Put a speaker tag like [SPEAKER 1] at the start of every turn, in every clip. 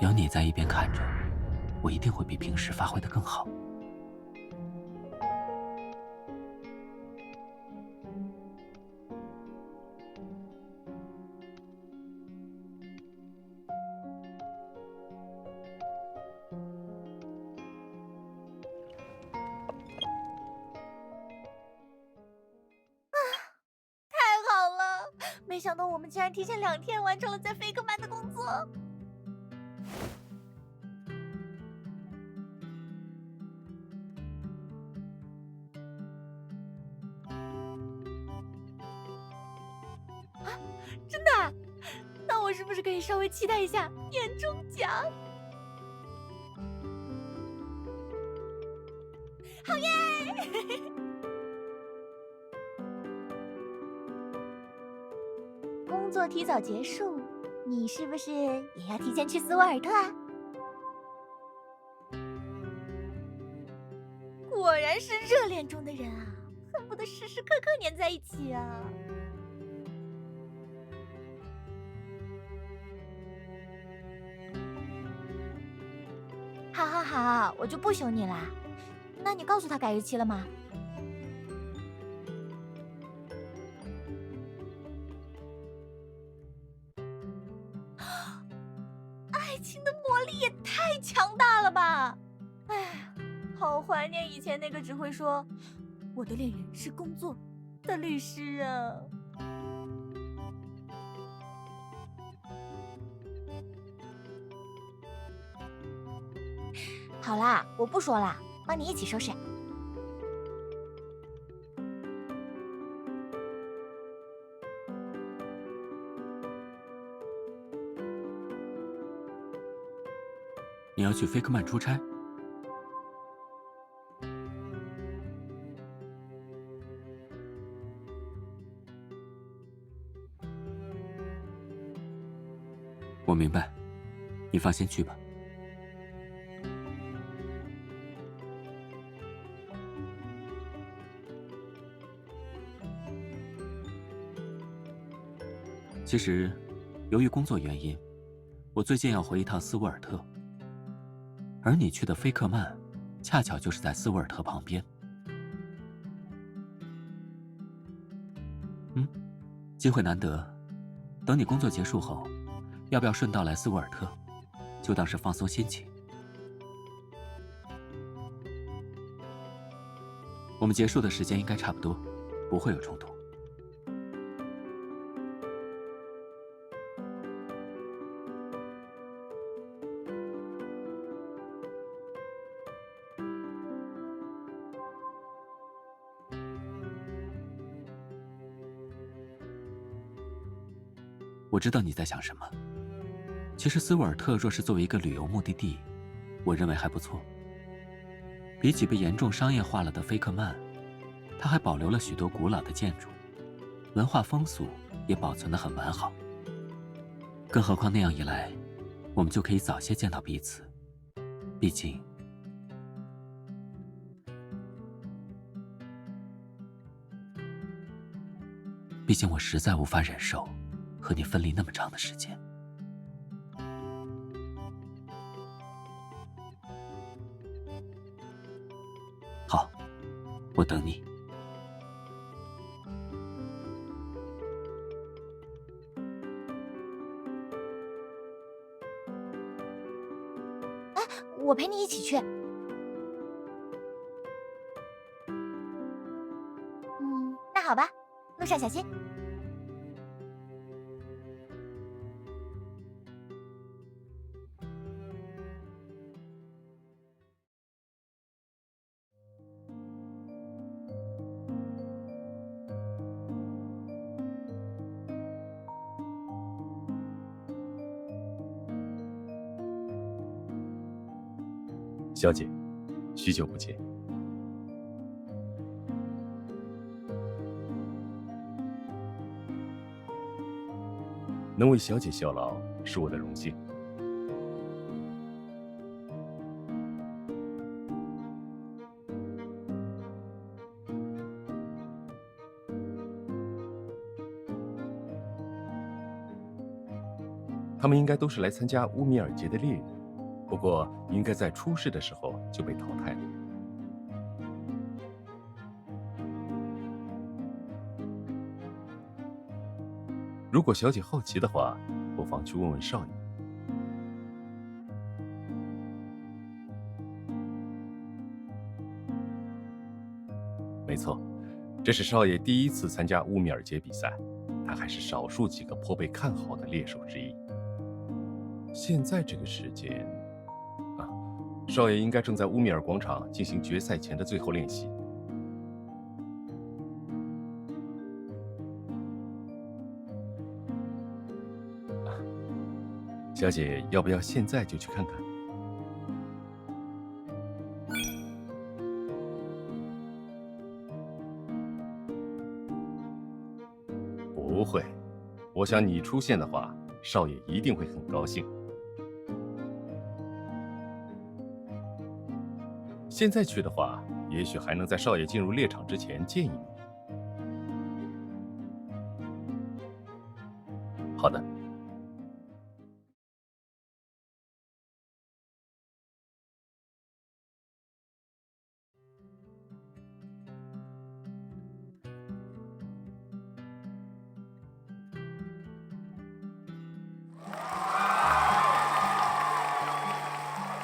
[SPEAKER 1] 有你在一边看着，我一定会比平时发挥得更好。
[SPEAKER 2] 太好了！没想到我们竟然提前2天完成了在菲克曼的工作。真的啊？那我是不是可以稍微期待一下年终奖？好耶！工作提早结束，你是不是也要提前去斯沃尔特啊？果然是热恋中的人啊，恨不得时时刻刻黏在一起啊！好好好，我就不凶你啦。那你告诉他改日期了吗？爱情的魔力也太强大了吧！哎，好怀念以前那个只会说“我的恋人是工作”的律师啊！好啦，我不说啦，帮你一起收拾。
[SPEAKER 1] 你要去菲克曼出差？我明白，你放心去吧。其实，由于工作原因，我最近要回一趟斯沃尔特，而你去的菲克曼，恰巧就是在斯沃尔特旁边。机会难得，等你工作结束后，要不要顺道来斯沃尔特，就当是放松心情。我们结束的时间应该差不多，不会有冲突。我知道你在想什么。其实斯沃尔特若是作为一个旅游目的地，我认为还不错。比起被严重商业化了的菲克曼，它还保留了许多古老的建筑，文化风俗也保存得很完好。更何况那样一来，我们就可以早些见到彼此。毕竟，我实在无法忍受和你分离那么长的时间。好，我等你。
[SPEAKER 2] 我陪你一起去。那好吧，路上小心。
[SPEAKER 3] 小姐，许久不见。能为小姐效劳，是我的荣幸。他们应该都是来参加乌米尔节的猎人，不过应该在出世的时候就被淘汰了。如果小姐好奇的话，不妨去问问少爷。没错，这是少爷第一次参加乌米尔节比赛，他还是少数几个颇被看好的猎手之一。现在这个时间，少爷应该正在乌米尔广场进行决赛前的最后练习。小姐，要不要现在就去看看？不会，我想你出现的话，少爷一定会很高兴。现在去的话，也许还能在少爷进入猎场之前见一面。好的。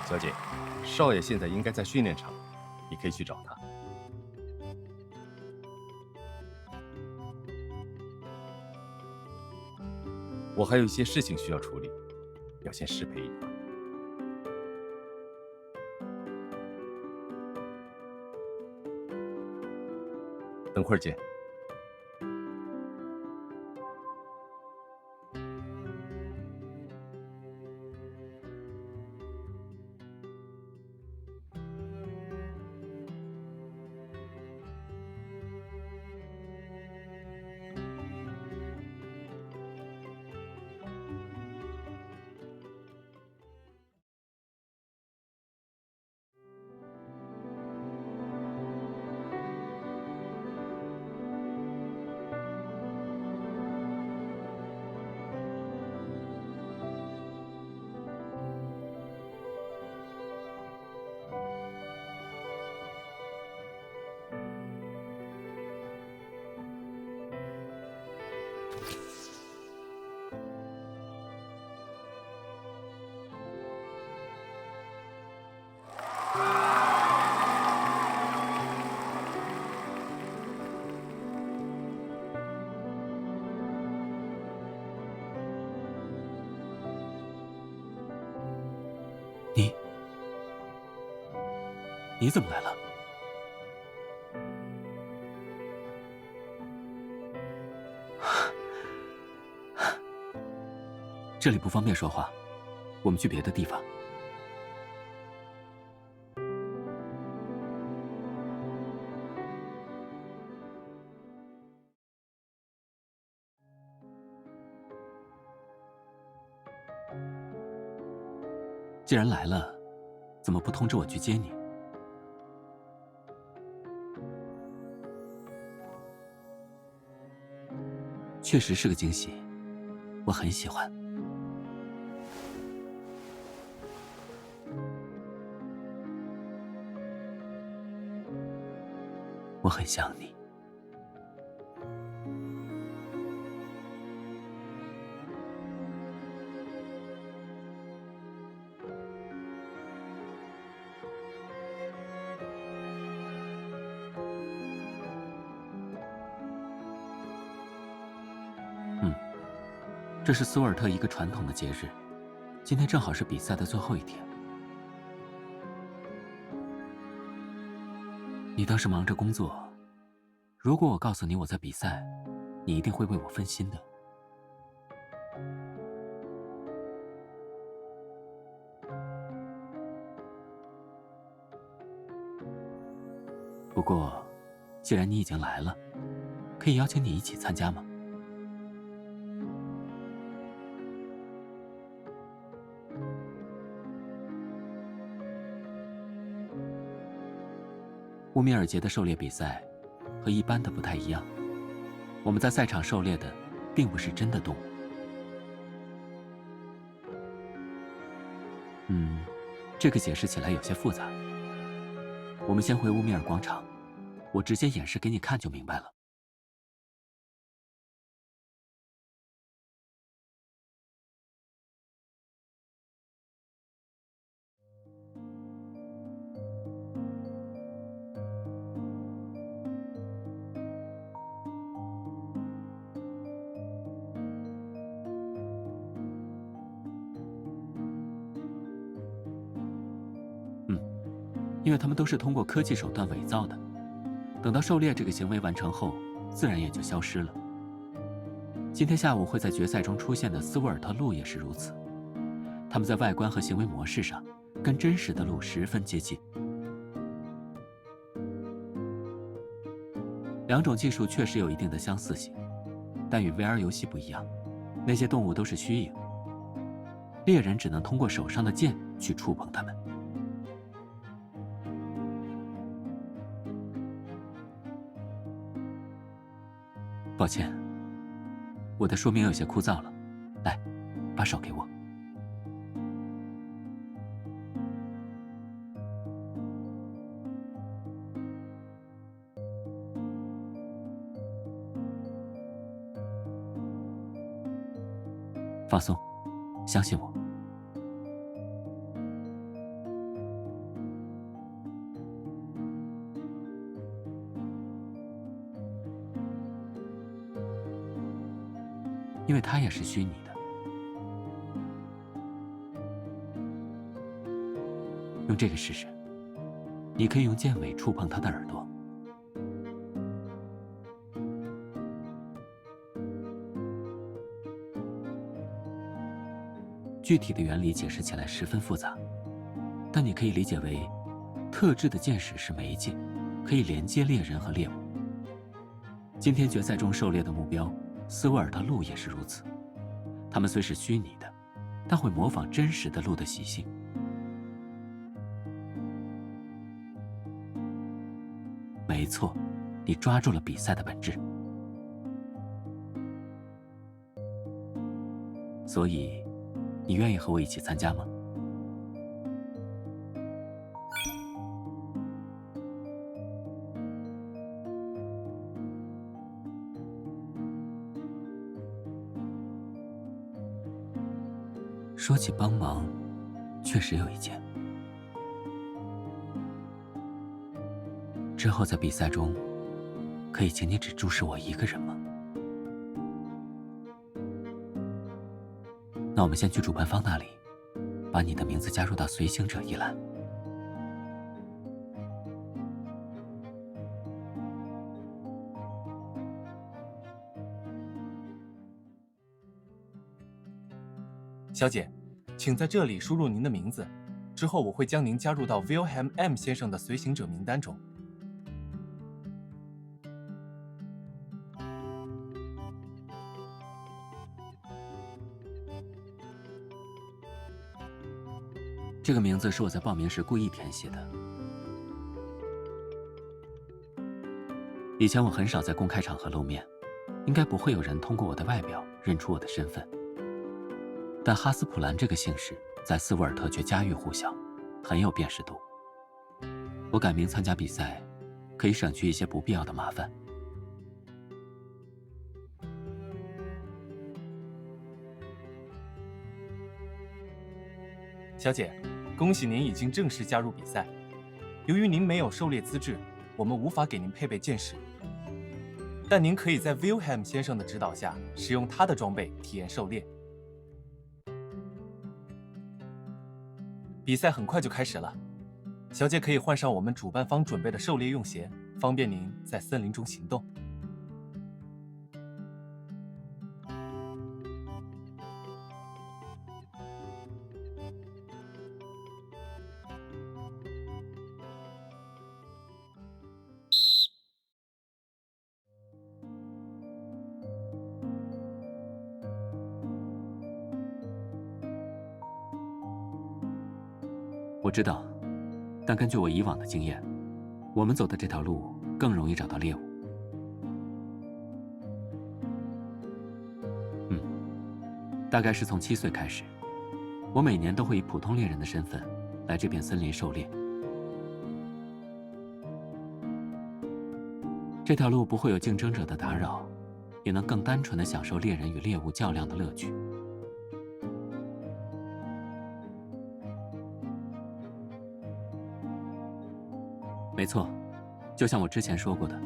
[SPEAKER 3] 小姐，少爷现在应该在训练场，你可以去找他。我还有一些事情需要处理，要先失陪一会儿。等会儿见。
[SPEAKER 1] 你怎么来了？这里不方便说话，我们去别的地方。既然来了，怎么不通知我去接你？确实是个惊喜，我很喜欢。我很想你。这是斯沃尔特一个传统的节日，今天正好是比赛的最后一天。你当时忙着工作，如果我告诉你我在比赛，你一定会为我分心的。不过，既然你已经来了，可以邀请你一起参加吗？乌米尔节的狩猎比赛和一般的不太一样，我们在赛场狩猎的并不是真的动物。这个解释起来有些复杂。我们先回乌米尔广场，我直接演示给你看就明白了。因为他们都是通过科技手段伪造的，等到狩猎这个行为完成后，自然也就消失了。今天下午会在决赛中出现的斯沃尔特鹿也是如此，它们在外观和行为模式上跟真实的鹿十分接近。两种技术确实有一定的相似性，但与 VR 游戏不一样，那些动物都是虚影，猎人只能通过手上的剑去触碰它们。抱歉，我的说明有些枯燥了。来，把手给我。放松，相信我。因为它也是虚拟的。用这个试试，你可以用剑尾触碰它的耳朵。具体的原理解释起来十分复杂，但你可以理解为，特制的剑矢是媒介，可以连接猎人和猎物。今天决赛中狩猎的目标，斯沃尔特鹿也是如此。它们虽是虚拟的，但会模仿真实的鹿的习性。没错，你抓住了比赛的本质。所以，你愿意和我一起参加吗？说起帮忙，确实有一件。之后在比赛中，可以请你只注视我一个人吗？那我们先去主办方那里，把你的名字加入到随行者一栏。
[SPEAKER 4] 小姐，请在这里输入您的名字，之后我会将您加入到 Wilhelm M 先生的随行者名单中。
[SPEAKER 1] 这个名字是我在报名时故意填写的。以前我很少在公开场合露面，应该不会有人通过我的外表认出我的身份。但哈斯普兰这个姓氏在斯沃尔特却家喻户晓，很有辨识度。我改名参加比赛，可以省去一些不必要的麻烦。
[SPEAKER 4] 小姐，恭喜您已经正式加入比赛。由于您没有狩猎资质，我们无法给您配备剑矢，但您可以在 Wilhelm 先生的指导下，使用他的装备体验狩猎。比赛很快就开始了，小姐可以换上我们主办方准备的狩猎用鞋，方便您在森林中行动。
[SPEAKER 1] 我知道，但根据我以往的经验，我们走的这条路更容易找到猎物。大概是从7岁开始，我每年都会以普通猎人的身份来这片森林狩猎。这条路不会有竞争者的打扰，也能更单纯地享受猎人与猎物较量的乐趣。没错，就像我之前说过的，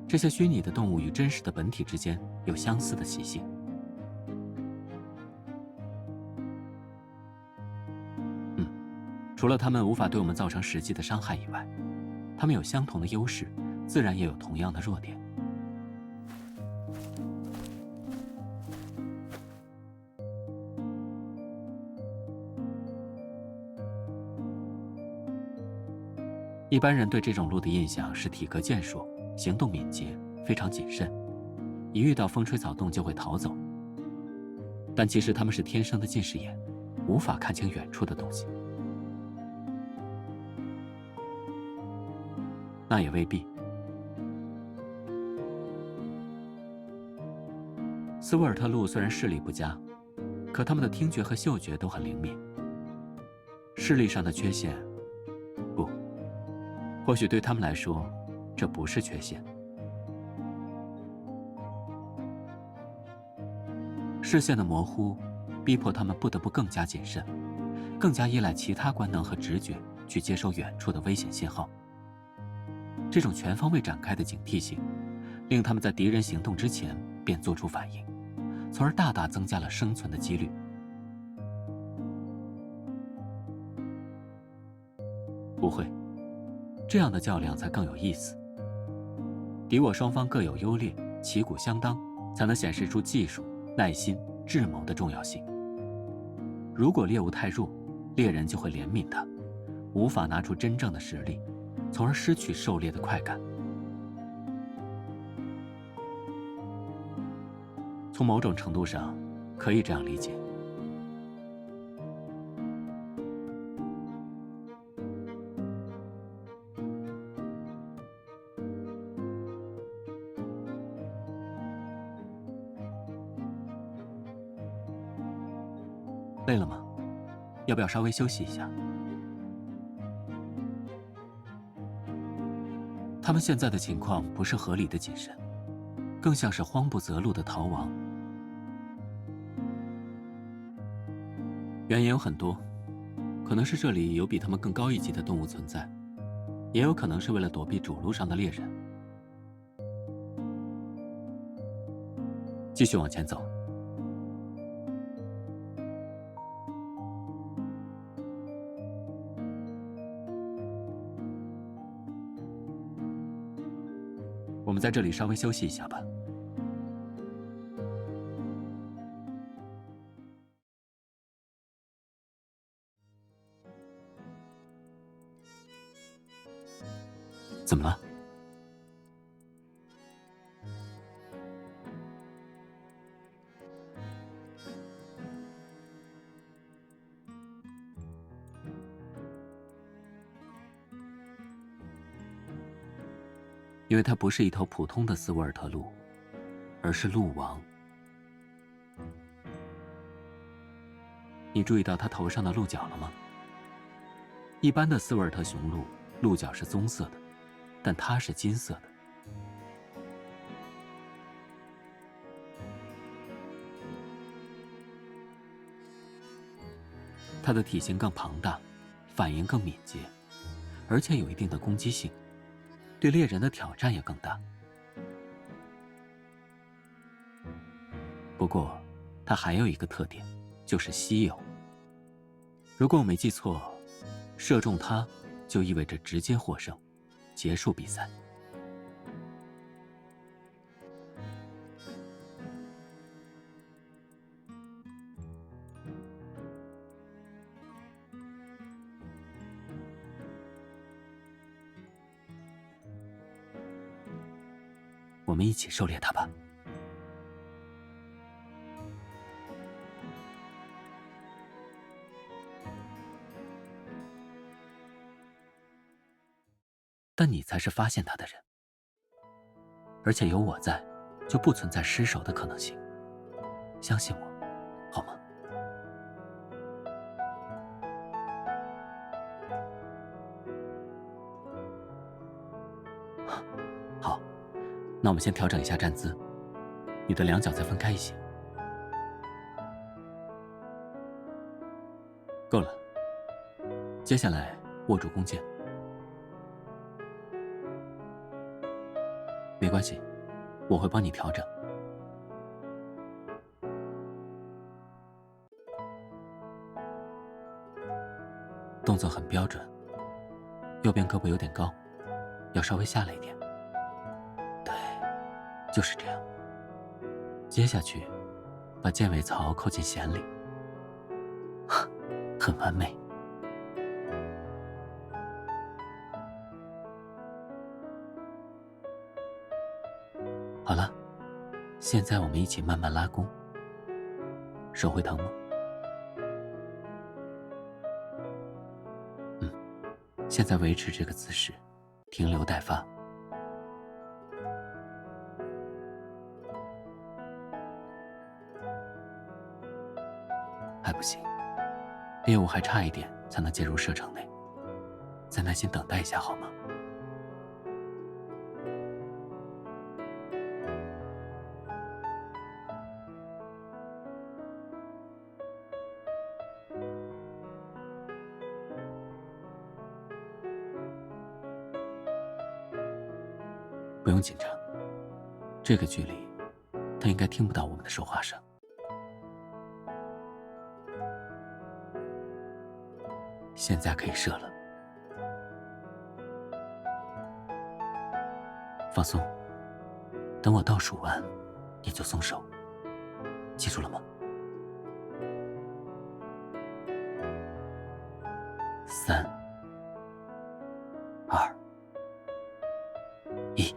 [SPEAKER 1] 这些虚拟的动物与真实的本体之间有相似的习性。除了它们无法对我们造成实际的伤害以外，它们有相同的优势，自然也有同样的弱点。一般人对这种鹿的印象是体格健硕，行动敏捷，非常谨慎，一遇到风吹草动就会逃走。但其实它们是天生的近视眼，无法看清远处的东西。那也未必。斯沃尔特鹿虽然视力不佳，可它们的听觉和嗅觉都很灵敏。视力上的缺陷，不，或许对他们来说，这不是缺陷。视线的模糊，逼迫他们不得不更加谨慎，更加依赖其他官能和直觉去接收远处的危险信号。这种全方位展开的警惕性，令他们在敌人行动之前便做出反应，从而大大增加了生存的几率。不会，这样的较量才更有意思。敌我双方各有优劣，旗鼓相当，才能显示出技术、耐心、智谋的重要性。如果猎物太弱，猎人就会怜悯它，无法拿出真正的实力，从而失去狩猎的快感。从某种程度上，可以这样理解。累了吗？要不要稍微休息一下？他们现在的情况不是合理的谨慎，更像是慌不择路的逃亡。原因有很多，可能是这里有比他们更高一级的动物存在，也有可能是为了躲避主路上的猎人。继续往前走。我们在这里稍微休息一下吧。怎么了？因为它不是一头普通的斯沃尔特鹿，而是鹿王。你注意到它头上的鹿角了吗？一般的斯沃尔特雄鹿鹿角是棕色的，但它是金色的。它的体型更庞大，反应更敏捷，而且有一定的攻击性。对猎人的挑战也更大。不过，它还有一个特点，就是稀有。如果我没记错，射中它就意味着直接获胜，结束比赛。我们一起狩猎它吧。但你才是发现它的人，而且有我在，就不存在失手的可能性。相信我，好吗？那我们先调整一下站姿，你的两脚再分开一些。够了。接下来握住弓箭。没关系，我会帮你调整。动作很标准，右边胳膊有点高，要稍微下来一点。对，就是这样。接下去，把箭尾槽扣进弦里，很完美。好了，现在我们一起慢慢拉弓。手会疼吗？现在维持这个姿势，停留待发。还不行，猎物还差一点才能进入射程内，再耐心等待一下好吗？不用紧张，这个距离，他应该听不到我们的说话声。现在可以射了，放松。等我倒数完，你就松手，记住了吗？3、2、1。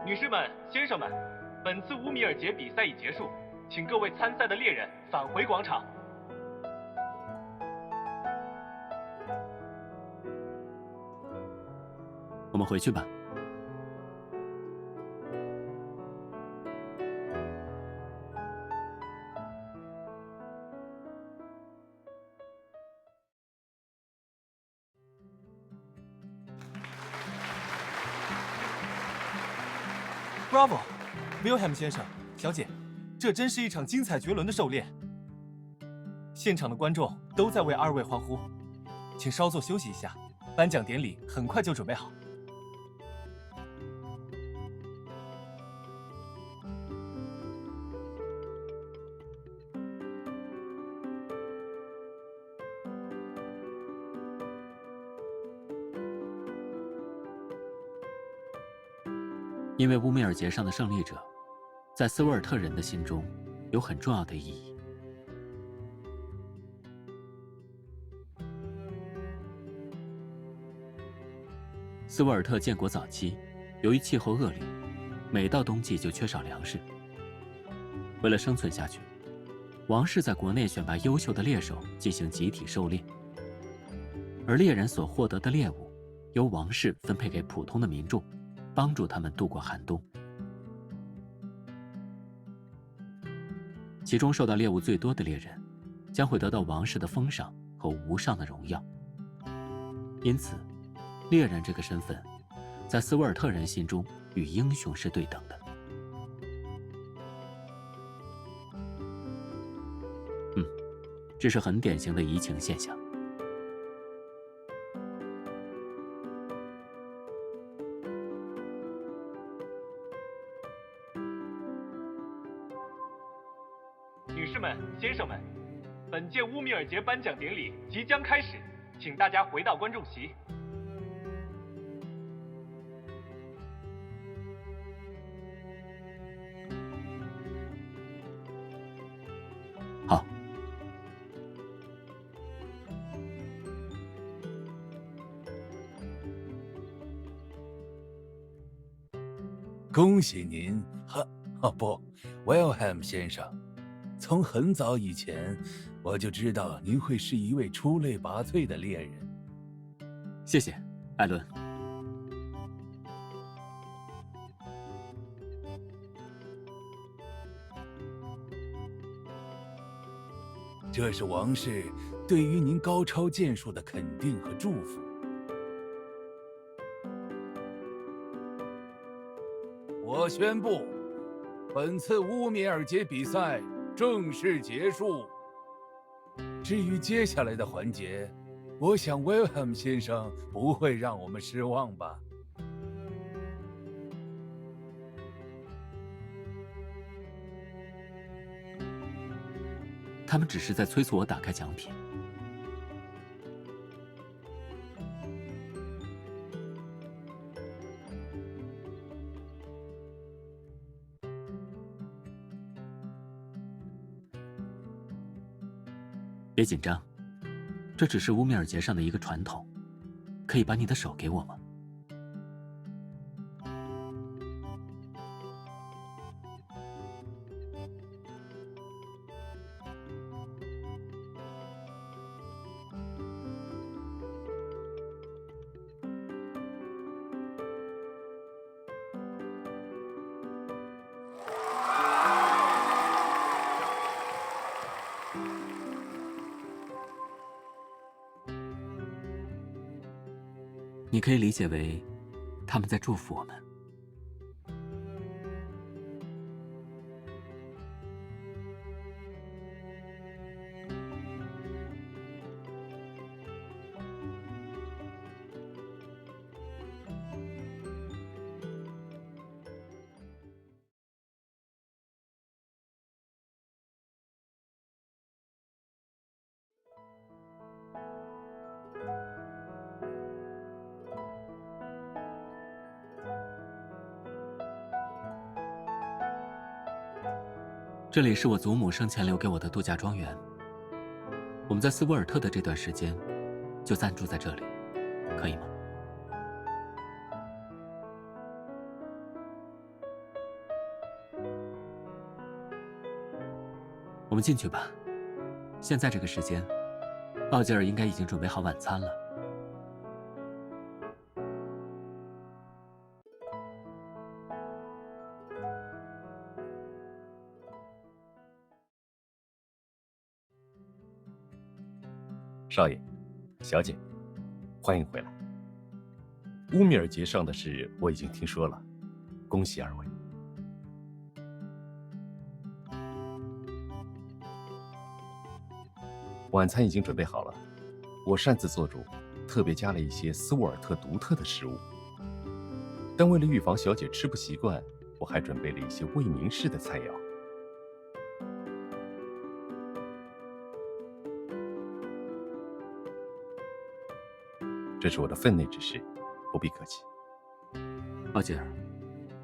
[SPEAKER 4] 女士们、先生们，本次乌米尔节比赛已结束，请各位参赛的猎人返回广场。
[SPEAKER 1] 我们回去吧。
[SPEAKER 4] Bravo，Wilhelm 先生、小姐，这真是一场精彩绝伦的狩猎。现场的观众都在为二位欢呼，请稍作休息一下，颁奖典礼很快就准备好。
[SPEAKER 1] 因为乌米尔节上的胜利者，在斯维尔特人的心中有很重要的意义。斯维尔特建国早期，由于气候恶劣，每到冬季就缺少粮食。为了生存下去，王室在国内选拔优秀的猎手进行集体狩猎，而猎人所获得的猎物，由王室分配给普通的民众，帮助他们度过寒冬。其中受到猎物最多的猎人，将会得到王室的封赏和无上的荣耀。因此，猎人这个身份，在斯维尔特人心中与英雄是对等的。这是很典型的移情现象。
[SPEAKER 4] 女士们、先生们，本届乌米尔节颁奖典礼即将开始，请大家回到观众席。
[SPEAKER 1] 好。
[SPEAKER 5] 恭喜您，不，Wilhelm 先生。从很早以前，我就知道您会是一位出类拔萃的猎人。
[SPEAKER 1] 谢谢，艾伦。
[SPEAKER 5] 这是王室对于您高超剑术的肯定和祝福。我宣布，本次乌米尔节比赛正式结束。至于接下来的环节，我想威尔姆先生不会让我们失望吧？
[SPEAKER 1] 他们只是在催促我打开奖品。别紧张，这只是乌米尔节上的一个传统。可以把你的手给我吗？你可以理解为，他们在祝福我们。这里是我祖母生前留给我的度假庄园。我们在斯沃尔特的这段时间，就暂住在这里，可以吗？我们进去吧。现在这个时间，奥吉尔应该已经准备好晚餐了。
[SPEAKER 3] 少爷，小姐，欢迎回来。乌米尔节上的事我已经听说了，恭喜二位。晚餐已经准备好了，我擅自做主，特别加了一些斯沃尔特独特的食物。但为了预防小姐吃不习惯，我还准备了一些未明式的菜肴。这是我的分内之事，不必客气。
[SPEAKER 1] 奥吉尔，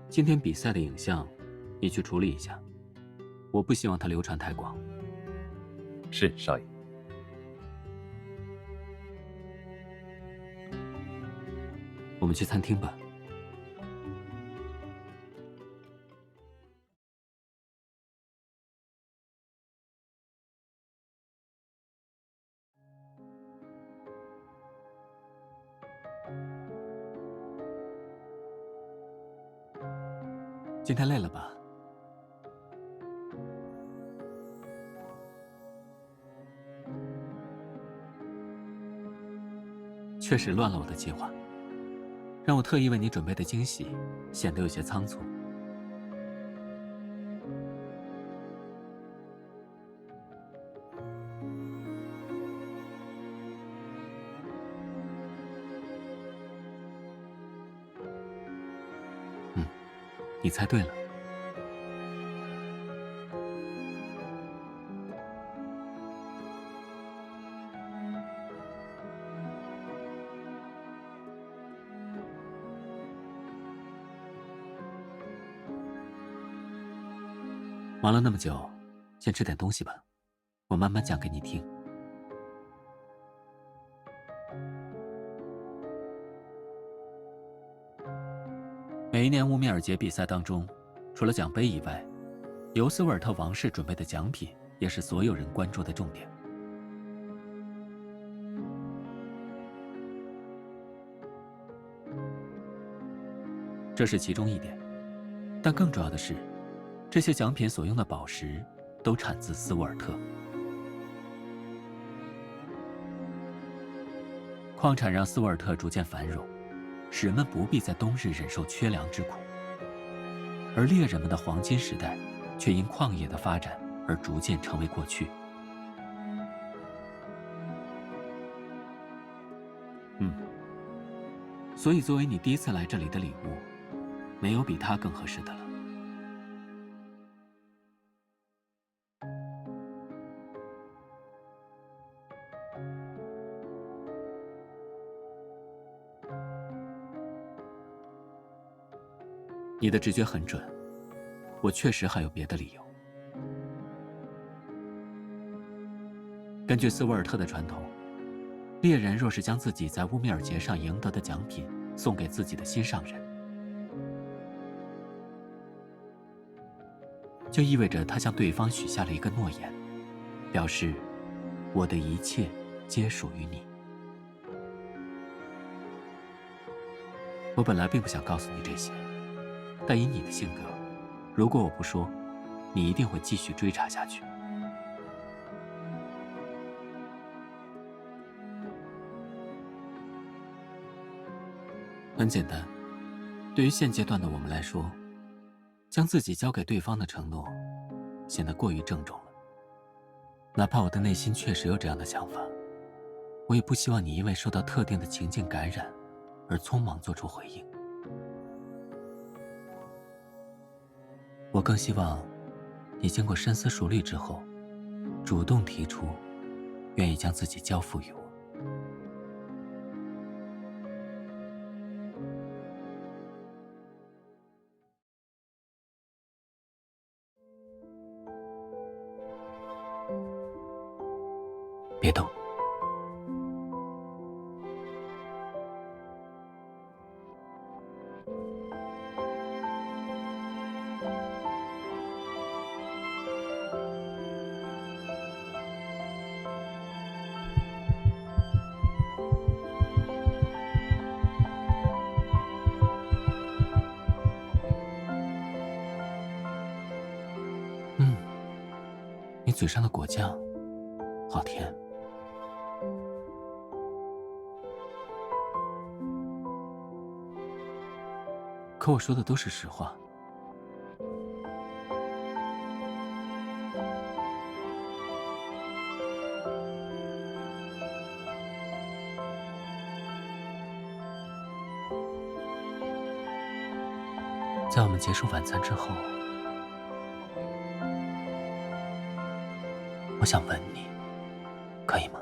[SPEAKER 1] 今天比赛的影像，你去处理一下，我不希望它流传太广。
[SPEAKER 3] 是，少爷。
[SPEAKER 1] 我们去餐厅吧。今天累了吧？确实乱了我的计划，让我特意为你准备的惊喜显得有些仓促。你猜对了。忙了那么久，先吃点东西吧，我慢慢讲给你听。每一年乌米尔节比赛当中，除了奖杯以外，由斯沃尔特王室准备的奖品也是所有人关注的重点。这是其中一点，但更重要的是，这些奖品所用的宝石都产自斯沃尔特。矿产让斯沃尔特逐渐繁荣，使人们不必在冬日忍受缺粮之苦，而猎人们的黄金时代却因矿业的发展而逐渐成为过去。所以作为你第一次来这里的礼物，没有比它更合适的了。你的直觉很准，我确实还有别的理由。根据斯沃尔特的传统，猎人若是将自己在乌米尔节上赢得的奖品送给自己的心上人，就意味着他向对方许下了一个诺言，表示我的一切皆属于你。我本来并不想告诉你这些，但以你的性格，如果我不说，你一定会继续追查下去。很简单，对于现阶段的我们来说，将自己交给对方的承诺显得过于郑重了。哪怕我的内心确实有这样的想法，我也不希望你因为受到特定的情境感染而匆忙做出回应。我更希望你经过深思熟虑之后，主动提出愿意将自己交付于我。别动。你嘴上的果酱好甜。可我说的都是实话。在我们结束晚餐之后，我想吻你，可以吗？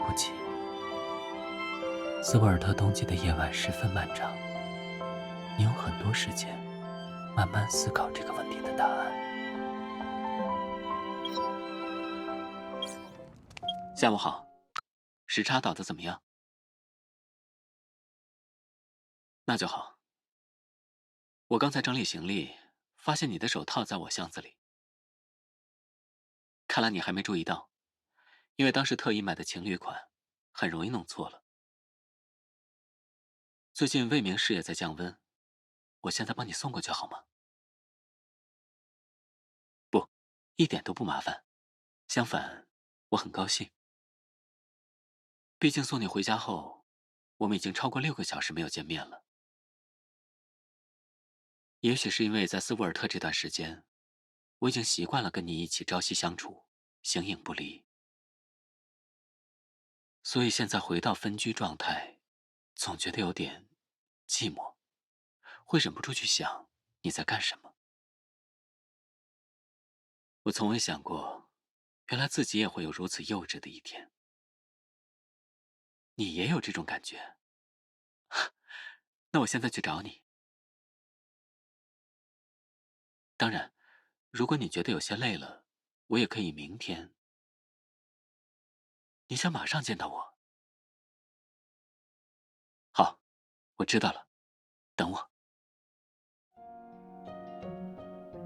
[SPEAKER 1] 不急，斯沃尔特冬季的夜晚十分漫长，你有很多时间慢慢思考这个问题的答案。下午好，时差倒得怎么样？那就好。我刚才整理行李，发现你的手套在我箱子里。看来你还没注意到，因为当时特意买的情侣款，很容易弄错了。最近未明市也在降温，我现在帮你送过去好吗？不，一点都不麻烦，相反，我很高兴。毕竟送你回家后，我们已经超过6个小时没有见面了。也许是因为在斯沃尔特这段时间，我已经习惯了跟你一起朝夕相处，形影不离，所以现在回到分居状态，总觉得有点寂寞，会忍不住去想你在干什么。我从未想过，原来自己也会有如此幼稚的一天。你也有这种感觉？那我现在去找你。当然，如果你觉得有些累了，我也可以明天。你想马上见到我？好，我知道了，等我。